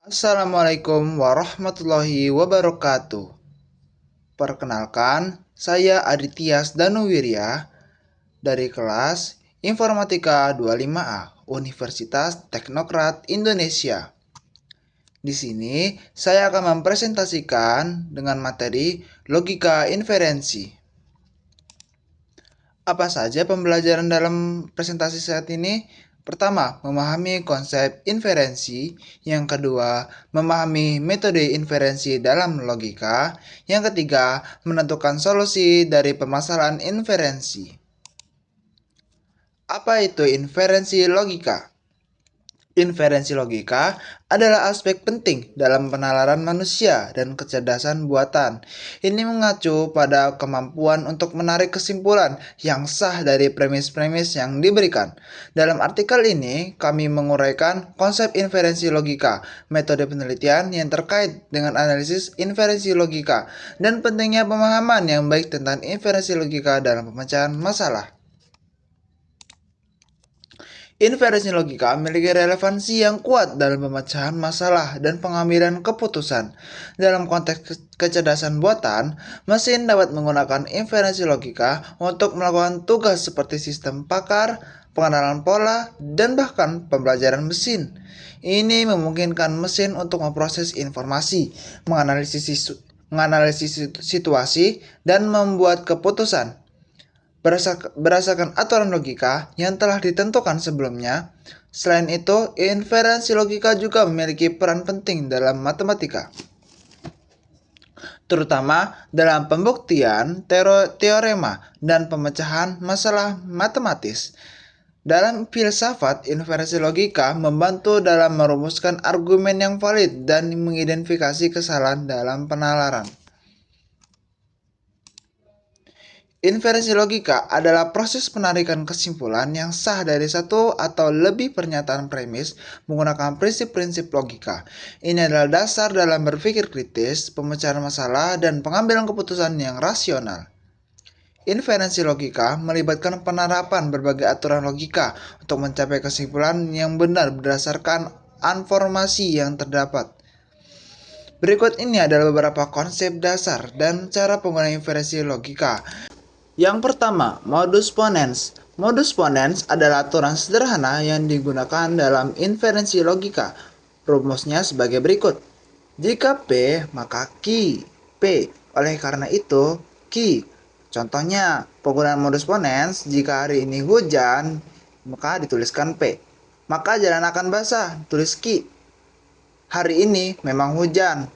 Assalamualaikum warahmatullahi wabarakatuh. Perkenalkan, saya Aditya Danuwirya dari kelas Informatika 25A Universitas Teknokrat Indonesia. Di sini saya akan mempresentasikan dengan materi logika inferensi. Apa saja pembelajaran dalam presentasi saat ini? Pertama, memahami konsep inferensi. Yang kedua, memahami metode inferensi dalam logika. Yang ketiga, menentukan solusi dari permasalahan inferensi. Apa itu inferensi logika? Inferensi logika adalah aspek penting dalam penalaran manusia dan kecerdasan buatan. Ini mengacu pada kemampuan untuk menarik kesimpulan yang sah dari premis-premis yang diberikan. Dalam artikel ini, kami menguraikan konsep inferensi logika, metode penelitian yang terkait dengan analisis inferensi logika, dan pentingnya pemahaman yang baik tentang inferensi logika dalam pemecahan masalah. Inferensi logika memiliki relevansi yang kuat dalam pemecahan masalah dan pengambilan keputusan. Dalam konteks kecerdasan buatan, mesin dapat menggunakan inferensi logika untuk melakukan tugas seperti sistem pakar, pengenalan pola, dan bahkan pembelajaran mesin. Ini memungkinkan mesin untuk memproses informasi, menganalisis situasi, dan membuat keputusan. Berdasarkan aturan logika yang telah ditentukan sebelumnya. Selain itu, inferensi logika juga memiliki peran penting dalam matematika, terutama dalam pembuktian teorema dan pemecahan masalah matematis. Dalam filsafat, inferensi logika membantu dalam merumuskan argumen yang valid dan mengidentifikasi kesalahan dalam penalaran. Inferensi logika adalah proses penarikan kesimpulan yang sah dari satu atau lebih pernyataan premis menggunakan prinsip-prinsip logika. Ini adalah dasar dalam berpikir kritis, pemecahan masalah, dan pengambilan keputusan yang rasional. Inferensi logika melibatkan penerapan berbagai aturan logika untuk mencapai kesimpulan yang benar berdasarkan informasi yang terdapat. Berikut ini adalah beberapa konsep dasar dan cara penggunaan inferensi logika. Yang pertama, modus ponens. Modus ponens adalah aturan sederhana yang digunakan dalam inferensi logika. Rumusnya sebagai berikut. Jika P, maka Q P. Oleh karena itu, Q. Contohnya, penggunaan modus ponens, jika hari ini hujan, maka dituliskan P. Maka jalan akan basah, tulis Q. Hari ini memang hujan,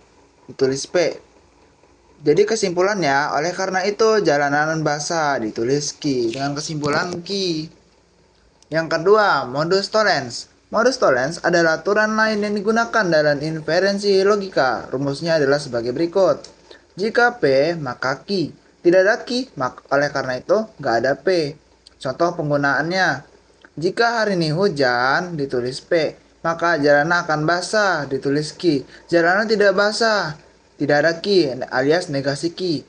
ditulis P. Jadi kesimpulannya, oleh karena itu jalanan basah, ditulis Ki dengan kesimpulan Ki. Yang kedua, modus tollens. Modus tollens adalah aturan lain yang digunakan dalam inferensi logika. Rumusnya adalah sebagai berikut. Jika P, maka Ki. Tidak ada Ki, maka oleh karena itu nggak ada P. Contoh penggunaannya. Jika hari ini hujan, ditulis P. Maka jalanan akan basah, ditulis Ki. Jalanan tidak basah, tidak ada Ki alias negasi Ki.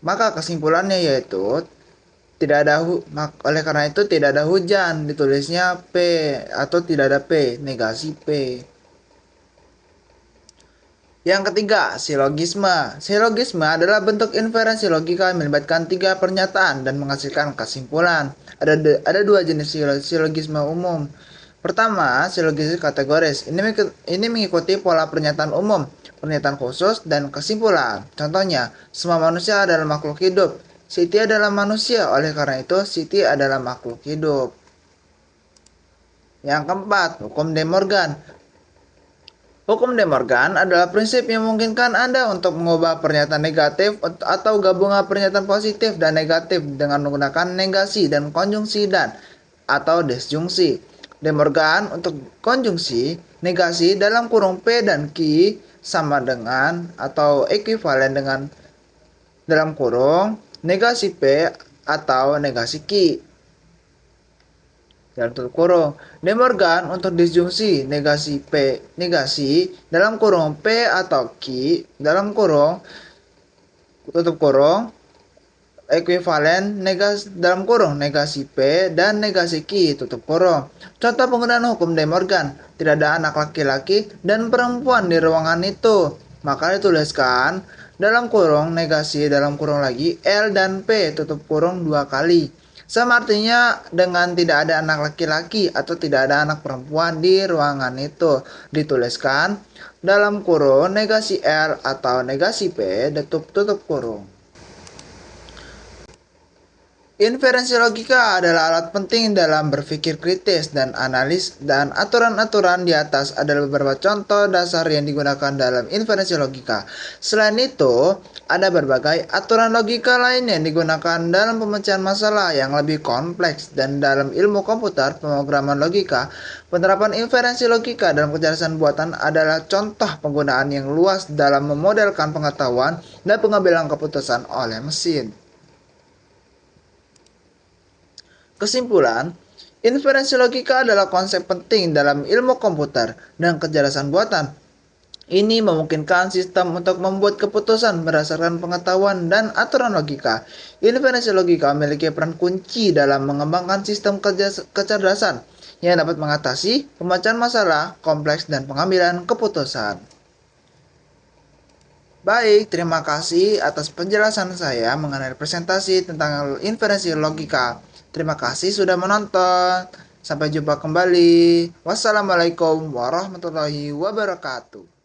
Maka kesimpulannya yaitu tidak ada oleh karena itu tidak ada hujan, ditulisnya P atau tidak ada P, negasi P. Yang ketiga, silogisme. Silogisme adalah bentuk inferensi logika yang melibatkan tiga pernyataan dan menghasilkan kesimpulan. Ada dua jenis silogisme umum. Pertama, silogisme kategoris. Ini mengikuti pola pernyataan umum, pernyataan khusus, dan kesimpulan. Contohnya, semua manusia adalah makhluk hidup. Siti adalah manusia, oleh karena itu Siti adalah makhluk hidup. Yang keempat, hukum De Morgan. Hukum De Morgan adalah prinsip yang memungkinkan Anda untuk mengubah pernyataan negatif atau gabungan pernyataan positif dan negatif dengan menggunakan negasi dan konjungsi dan atau disjungsi. De Morgan untuk konjungsi, negasi dalam kurung P dan Q sama dengan atau ekuivalen dengan dalam kurung negasi P atau negasi Q dalam tutup kurung. De Morgan untuk disjungsi, negasi P negasi dalam kurung P atau Q dalam kurung tutup kurung ekuivalen negasi dalam kurung negasi P dan negasi Q tutup kurung. Contoh penggunaan hukum De Morgan, tidak ada anak laki-laki dan perempuan di ruangan itu. Maka dituliskan dalam kurung negasi dalam kurung lagi L dan P tutup kurung 2 kali. Sama artinya dengan tidak ada anak laki-laki atau tidak ada anak perempuan di ruangan itu. Dituliskan dalam kurung negasi L atau negasi P tutup kurung. Inferensi logika adalah alat penting dalam berpikir kritis dan analis, dan aturan-aturan di atas adalah beberapa contoh dasar yang digunakan dalam inferensi logika. Selain itu, ada berbagai aturan logika lain yang digunakan dalam pemecahan masalah yang lebih kompleks, dan dalam ilmu komputer pemrograman logika, penerapan inferensi logika dalam kecerdasan buatan adalah contoh penggunaan yang luas dalam memodelkan pengetahuan dan pengambilan keputusan oleh mesin. Kesimpulan, inferensi logika adalah konsep penting dalam ilmu komputer dan kecerdasan buatan. Ini memungkinkan sistem untuk membuat keputusan berdasarkan pengetahuan dan aturan logika. Inferensi logika memiliki peran kunci dalam mengembangkan sistem kecerdasan yang dapat mengatasi pemecahan masalah kompleks dan pengambilan keputusan. Baik, terima kasih atas penjelasan saya mengenai presentasi tentang inferensi logika. Terima kasih sudah menonton. Sampai jumpa kembali. Wassalamualaikum warahmatullahi wabarakatuh.